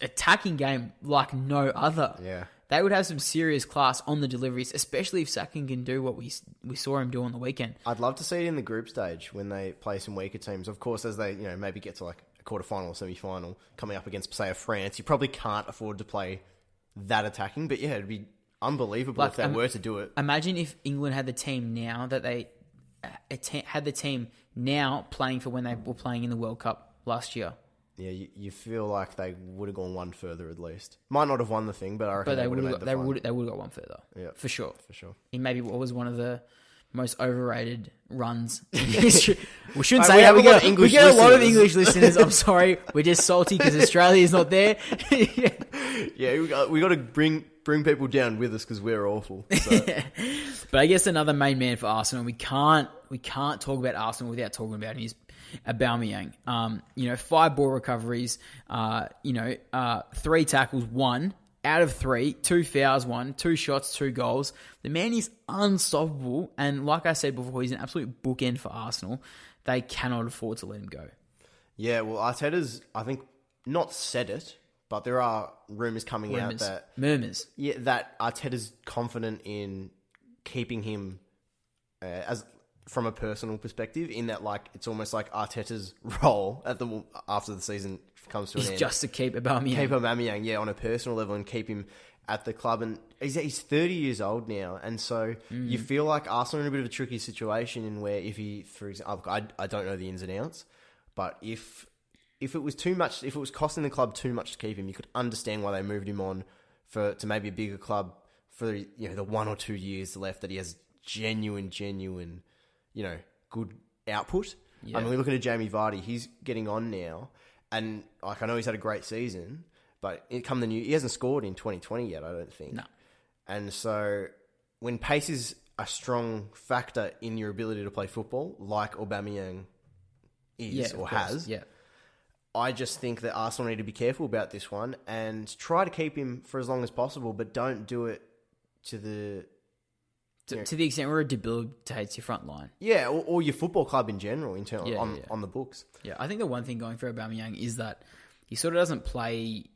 attacking game like no other. Yeah. They would have some serious class on the deliveries, especially if Saka can do what we saw him do on the weekend. I'd love to see it in the group stage when they play some weaker teams. Of course, as they maybe get to like a quarterfinal or semi-final, coming up against, say, a France, you probably can't afford to play that attacking. But yeah, it'd be unbelievable if they were to do it. Imagine if England had the team now that they had the team now playing for when they were playing in the World Cup last year. Yeah, you feel like they would have gone one further at least. Might not have won the thing, but I reckon they would have they would have got one further. Yeah, for sure. In maybe what was one of the most overrated runs in history. We shouldn't say that. We get a lot of English listeners. I'm sorry, we're just salty because Australia is not there. Yeah, we got to bring people down with us because we're awful. So. But I guess another main man for Arsenal. We can't talk about Arsenal without talking about him. Is Aubameyang. 5 ball recoveries. 3 tackles, 1 out of 3, 2 fouls, 1, 2 shots, 2 goals. The man is unstoppable, and like I said before, he's an absolute bookend for Arsenal. They cannot afford to let him go. Yeah, well, Arteta's, I think, not said it, but there are rumours coming out that... Murmurs. Yeah, that Arteta's confident in keeping him as from a personal perspective, in that like it's almost like Arteta's role after the season comes to an end. It's just to keep Aubameyang. Keep Aubameyang, yeah, on a personal level and keep him at the club. And he's 30 years old now, and so you feel like Arsenal are in a bit of a tricky situation in where if he, for example, I don't know the ins and outs, but if it was too much, if it was costing the club too much to keep him, you could understand why they moved him on to maybe a bigger club for the 1 or 2 years left that he has genuine, good output. Yeah. I mean, we're looking at Jamie Vardy. He's getting on now, and like I know he's had a great season, but he hasn't scored in 2020 yet, I don't think. No. And so when pace is a strong factor in your ability to play football, like Aubameyang is or has, I just think that Arsenal need to be careful about this one and try to keep him for as long as possible, but don't do it to the... To the extent where it debilitates your front line. Yeah, or your football club in general, on the books. Yeah, I think the one thing going for Aubameyang is that he sort of doesn't play,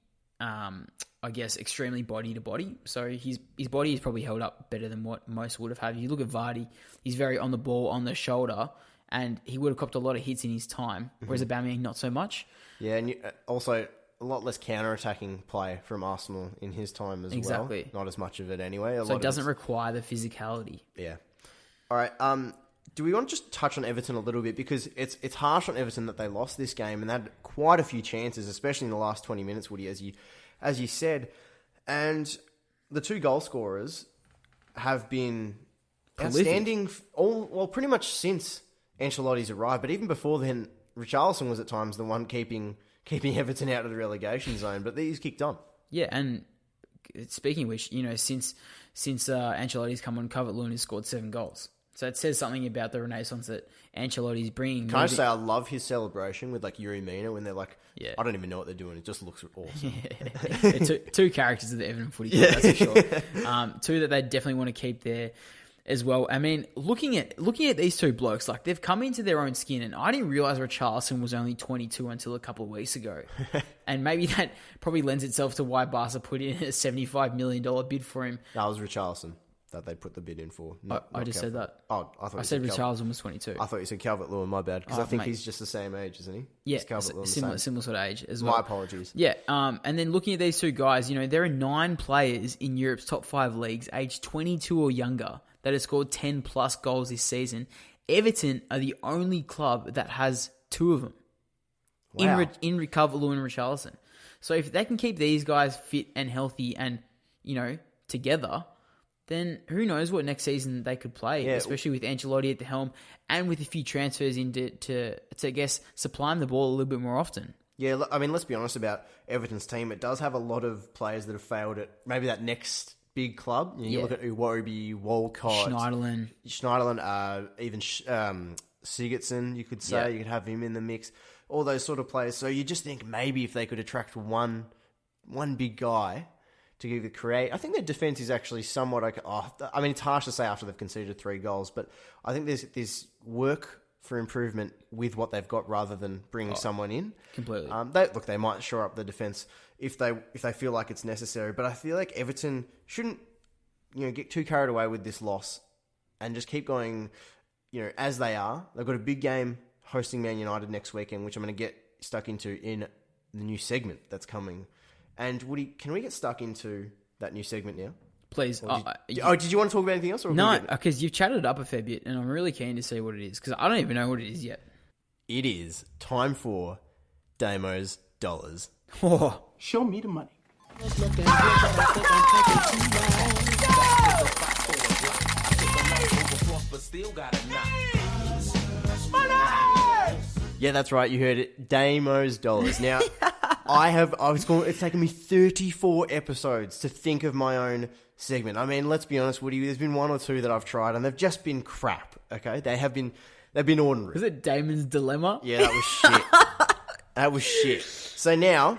I guess, extremely body to body. So his body is probably held up better than what most would have had. You look at Vardy, he's very on the ball, on the shoulder, and he would have copped a lot of hits in his time, whereas Aubameyang not so much. Yeah, and also a lot less counter-attacking play from Arsenal in his time as well. Not as much of it anyway. So it doesn't require the physicality. Yeah. All right. Do we want to just touch on Everton a little bit? Because it's harsh on Everton that they lost this game and they had quite a few chances, especially in the last 20 minutes, Woody, as you said. And the two goal scorers have been outstanding pretty much since Ancelotti's arrived. But even before then, Richarlison was at times the one keeping Everton out of the relegation zone, but he's kicked on. Yeah, and speaking of which, since Ancelotti's come on, Calvert-Lewin has scored 7 goals. So it says something about the renaissance that Ancelotti's bringing. Can I just say I love his celebration with Yuri Mina when they're I don't even know what they're doing. It just looks awesome. Yeah. two characters of the Everton footy club, that's for sure. Two that they definitely want to keep there as well. I mean, looking at these two blokes, they've come into their own skin, and I didn't realise Richarlison was only 22 until a couple of weeks ago. And maybe that probably lends itself to why Barca put in a $75 million bid for him. That was Richarlison that they put the bid in for. I just said that. Oh, I said Richarlison was 22. I thought you said Calvert-Lewin, my bad, because I think he's just the same age, isn't he? Yeah, similar sort of age as well. My apologies. Yeah, and then looking at these two guys, there are 9 players in Europe's top 5 leagues, aged 22 or younger, that have scored 10 plus goals this season. Everton are the only club that has 2 of them. Wow. In Calvert-Lewin and Richarlison. So if they can keep these guys fit and healthy and, together, then who knows what next season they could play, especially with Ancelotti at the helm and with a few transfers in to I guess, supply them the ball a little bit more often. Yeah, I mean, let's be honest about Everton's team. It does have a lot of players that have failed at maybe that next big club. You look at Iwobi, Walcott, Schneiderlin, even Sigurdsson, you could say. Yeah. You could have him in the mix. All those sort of players. So you just think maybe if they could attract one big guy to give the create. I think their defence is actually somewhat okay. It's harsh to say after they've conceded 3 goals, but I think there's work for improvement with what they've got rather than bringing someone in. Completely. They might shore up the defence if they feel like it's necessary, but I feel like Everton shouldn't get too carried away with this loss and just keep going as they are. They've got a big game hosting Man United next weekend, which I'm going to get stuck into in the new segment that's coming. And Woody, can we get stuck into that new segment now? Please. Did you want to talk about anything else? Or no, because you've chatted it up a fair bit, and I'm really keen to see what it is, because I don't even know what it is yet. It is time for Damo's Dollars. Oh. Show me the money. Yeah, that's right. You heard it. Damo's Dollars. Now, it's taken me 34 episodes to think of my own segment. I mean, let's be honest, Woody, there's been 1 or 2 that I've tried and they've just been crap, okay? They've been ordinary. Was it Damon's Dilemma? Yeah, that was shit. That was shit. So now,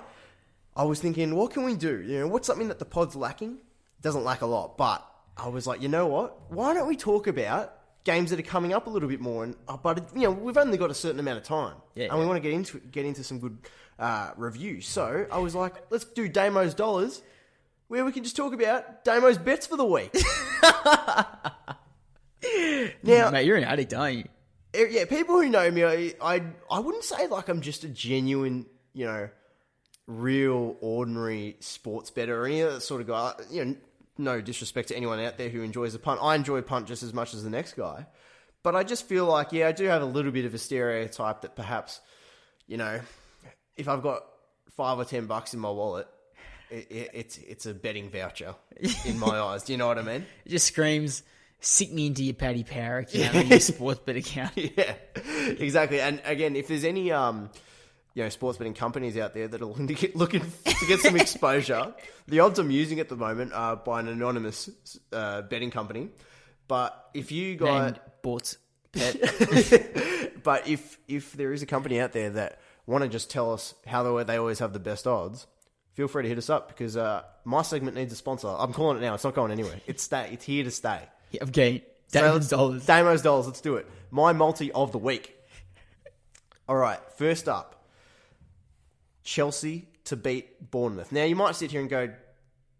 I was thinking, what can we do? What's something that the pod's lacking? Doesn't lack a lot, but I was like, you know what? Why don't we talk about games that are coming up a little bit more? But we've only got a certain amount of time, and we want to get into some good reviews. So I was like, let's do Damo's Dollars, where we can just talk about Damo's bets for the week. Now, mate, you're an addict, aren't you? Yeah, people who know me, I wouldn't say I'm just a genuine, real ordinary sports bettor or any of that sort of guy. No disrespect to anyone out there who enjoys a punt. I enjoy a punt just as much as the next guy. But I just feel like, I do have a little bit of a stereotype that perhaps, if I've got $5 or $10 in my wallet, it's a betting voucher in my eyes. Do you know what I mean? It just screams, stick me into your Paddy Power account or your sports bet account. Yeah, exactly. And again, if there's any sports betting companies out there that are looking to get some exposure. The odds I'm using at the moment are by an anonymous betting company. But if you guys... Named Bet. But if there is a company out there that want to just tell us how they always have the best odds, feel free to hit us up because my segment needs a sponsor. I'm calling it now. It's not going anywhere. It's here to stay. Yeah, okay. Damo's dollars. Damo's dollars. Let's do it. My multi of the week. All right. First up, Chelsea to beat Bournemouth. Now, you might sit here and go,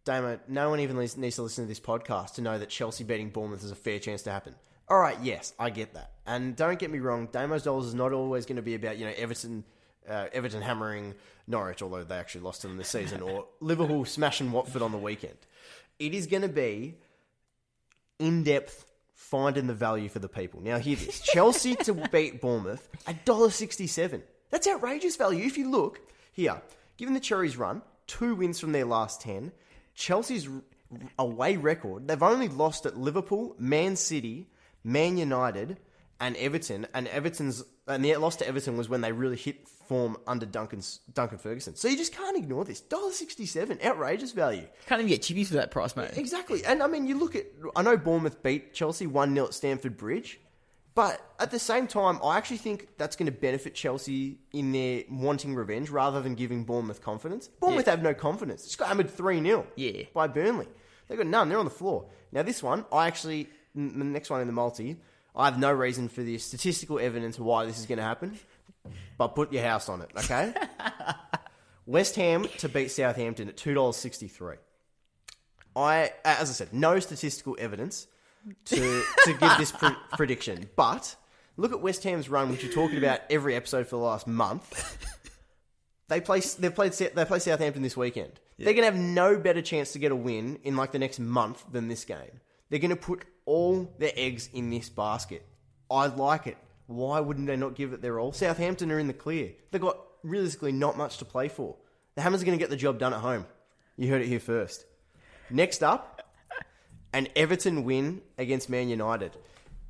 Damo, no one even needs to listen to this podcast to know that Chelsea beating Bournemouth is a fair chance to happen. All right, yes, I get that. And don't get me wrong, Damo's dollars is not always going to be about, Everton hammering Norwich, although they actually lost to them this season, or Liverpool smashing Watford on the weekend. It is going to be in-depth finding the value for the people. Now, hear this. Chelsea to beat Bournemouth, $1.67. That's outrageous value. If you look, here, given the Cherries run, 2 wins from their last 10, Chelsea's away record, they've only lost at Liverpool, Man City, Man United, and Everton. And the loss to Everton was when they really hit form under Duncan Ferguson. So you just can't ignore this. $1.67, outrageous value. Can't even get chippies for that price, mate. Exactly. And I mean, you look at, I know Bournemouth beat Chelsea 1-0 at Stamford Bridge, but at the same time, I actually think that's going to benefit Chelsea in their wanting revenge rather than giving Bournemouth confidence. Bournemouth have no confidence. Just got hammered 3-0 by Burnley. They've got none. They're on the floor. Now, this one, the next one in the multi, I have no reason for the statistical evidence why this is going to happen, but put your house on it, okay? West Ham to beat Southampton at $2.63. As I said, no statistical evidence to give this prediction, but look at West Ham's run, which you're talking about every episode for the last month. They play Southampton this weekend. Yeah. They're going to have no better chance to get a win in like the next month than this game. They're going to put all their eggs in this basket. I like it. Why wouldn't they not give it their all? Southampton are in the clear. They've got realistically not much to play for. The Hammers are going to get the job done at home. You heard it here first. Next up, an Everton win against Man United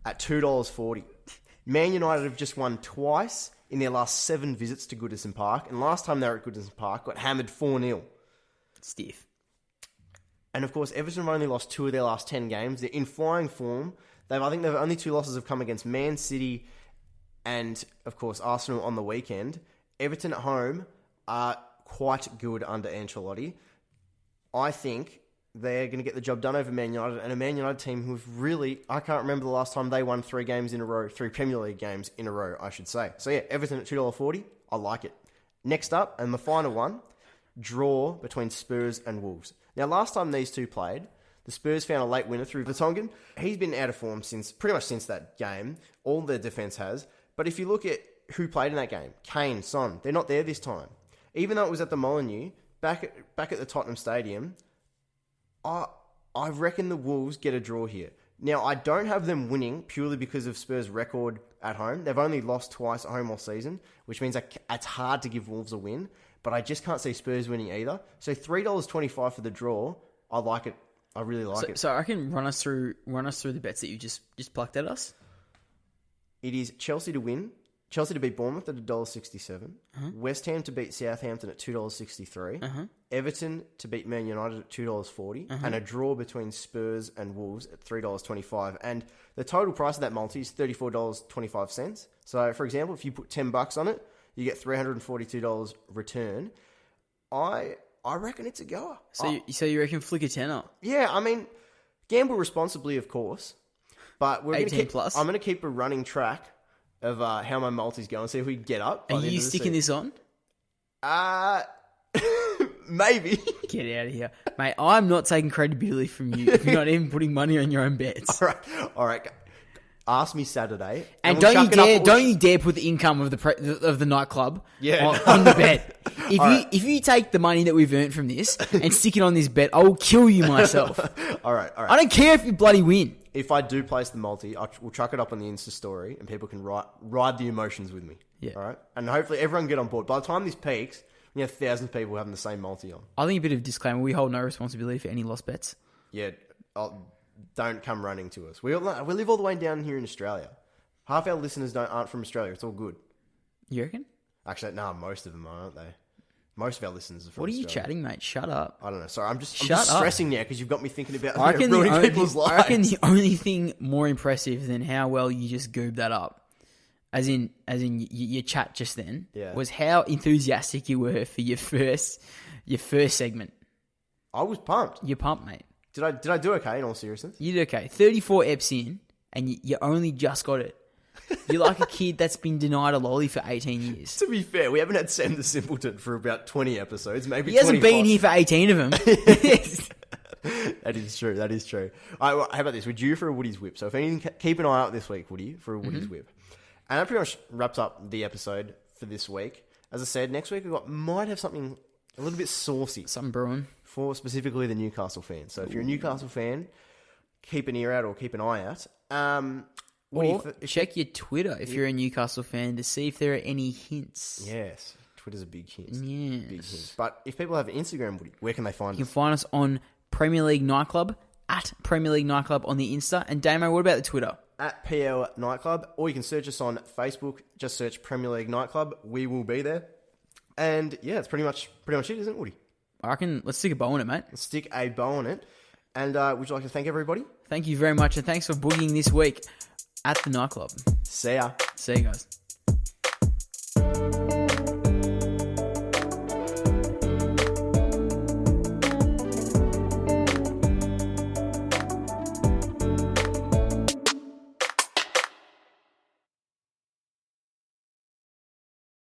at $2.40. Man United have just won twice in their last 7 visits to Goodison Park, and last time they were at Goodison Park got hammered 4-0. Stiff. And of course, Everton have only lost 2 of their last 10 games. They're in flying form. I think they've only 2 losses have come against Man City and, of course, Arsenal on the weekend. Everton at home are quite good under Ancelotti. I think they're going to get the job done over Man United, and a Man United team who've really, I can't remember the last time they won 3 games in a row, 3 Premier League games in a row, I should say. So yeah, Everton at $2.40, I like it. Next up, and the final one, draw between Spurs and Wolves. Now, last time these two played, the Spurs found a late winner through Vertonghen. He's been out of form pretty much since that game. All their defence has. But if you look at who played in that game, Kane, Son, they're not there this time. Even though it was at the Molineux, back at the Tottenham Stadium, I reckon the Wolves get a draw here. Now, I don't have them winning purely because of Spurs' record at home. They've only lost twice at home all season, which means it's hard to give Wolves a win. But I just can't see Spurs winning either. So $3.25 for the draw. I like it. I really like it. So I can run us through the bets that you just plucked at us. It is Chelsea to win. Chelsea to beat Bournemouth at $1.67. West Ham to beat Southampton at $2.63. Everton to beat Man United at $2.40. And a draw between Spurs and Wolves at $3.25. And the total price of that multi is $34.25. So, for example, if you put $10 on it, you get $342 return. I reckon it's a goer. So you reckon flick a tenner? Yeah, I mean, gamble responsibly, of course. But we're 18 plus. I'm going to keep a running track of how my multi's going. See if we can get up. Are you sticking this on? Maybe. Get out of here, mate. I'm not taking credibility from you if you're not even putting money on your own bets. All right. Ask me Saturday, and don't you dare put the income of the nightclub on the bet. If you take the money that we've earned from this and stick it on this bet, I will kill you myself. All right. I don't care if you bloody win. If I do place the multi, we'll chuck it up on the Insta story, and people can ride the emotions with me. Yeah. All right, and hopefully everyone get on board. By the time this peaks, we have thousands of people having the same multi on. I think a bit of a disclaimer: we hold no responsibility for any lost bets. Yeah. Don't come running to us. We live all the way down here in Australia. Half our listeners aren't from Australia. It's all good. You reckon? Actually, no, most of them aren't they? Most of our listeners are from What are you Australia. chatting, mate? Shut up. I don't know. Sorry, I'm just Shut up. stressing now because you've got me thinking about I reckon, ruining people's I reckon lives. the only thing more impressive than how well you just goobed that up, as in your chat just then, was how enthusiastic you were for your first segment. I was pumped. You're pumped, mate. Did I do okay in all seriousness? You did okay. 34 eps in, and you only just got it. You're like a kid that's been denied a lolly for 18 years. To be fair, we haven't had Sam the Simpleton for about 20 episodes, maybe He hasn't 25. been here for 18 of them. That is true. That is true. All right, well, how about this? We're due for a Woody's Whip. So if anything, keep an eye out this week, Woody, for a Woody's Whip. And that pretty much wraps up the episode for this week. As I said, next week might have something a little bit saucy. Something brewing. For specifically the Newcastle fans. So if you're a Newcastle fan, keep an ear out or keep an eye out. Check your Twitter if you're a Newcastle fan to see if there are any hints. Yes. Twitter's a big hint. Yes. Big hint. But if people have Instagram, Woody, where can they find You us? can find us on Premier League Nightclub, at Premier League Nightclub on the Insta. And Damo, what about the Twitter? At PL Nightclub, or you can search us on Facebook. Just search Premier League Nightclub. We will be there. And yeah, it's pretty much it, isn't it, Woody? I reckon let's stick a bow on it, mate. Let's stick a bow on it. And would you like to thank everybody? Thank you very much, and thanks for boogieing this week at the nightclub. See ya. See you guys.